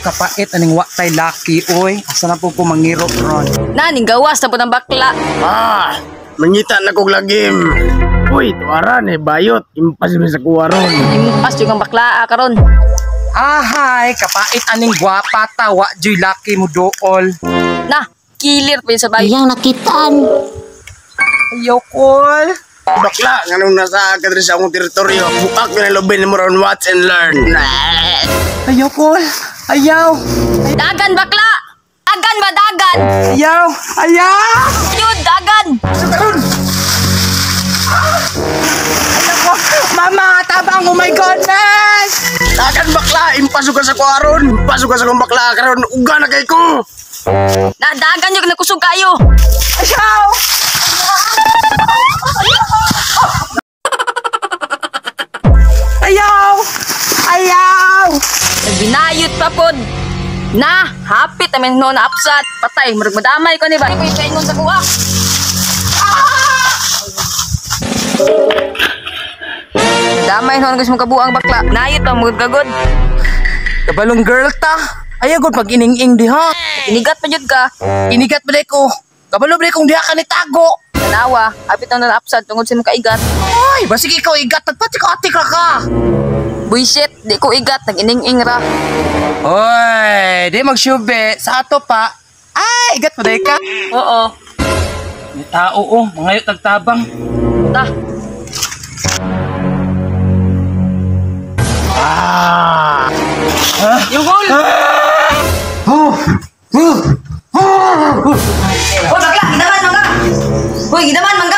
Kapait aning waktay laki oy. Asa na po ko mangiro ron. Naning gawas na po ng bakla. Mangita na kong lagim. Uy, tuwaran bayot. Impas mo sa kuwaron. Impas yung ang bakla karon. Ahay, kapait aning gwapa tawa joy laki mo dool. Na, kilir pa yun sa bayo. Yang nakitaan. Ayaw kol. Bakla, nganong nasa agad rin sa akong teritoryo. Buak na lobin mo ron watch and learn. Ayaw kol. Ayaw. Dagan bakla! Dagan ba dagan? Ayaw. Ayaw. Yun, dagan! Ayaw ko. Mama, tabang. Oh my goodness. Dagan bakla, impasok ka sa kuwaron. Impasok ka sa kong bakla karon. Uga na kay ko. Nadagan yung nakusog kayo. Ayaw. Ayaw. Ayaw. Binayot pa pod. Na, hapit namin no na apsat. Patay, marag madamay ko ni ba? Ito yung kaingon sa kuha. Damay no gusto mong kabuang bakla. Nayot pa mugod kagod. Kabalong girl ta. Ayaw gud pag ining-ing diha. Inigat pa jud ka. Inigat pa ko. Kabalo ba kung diha ka ni tago. Tanawa, hapit na apsat tungod sa mga kaigat. Ay, basig ikaw igat at pati ka. Buisit, di ko igat, nag-ining-ing ra. Oy, di magsyube. Sa ato pa. Ay, igat pa ka. Oo. May tao mga yun tagtabang. Ta. Yung hole! Oh, bakla, gidaman, mangga! Hoy, gidaman, mangga!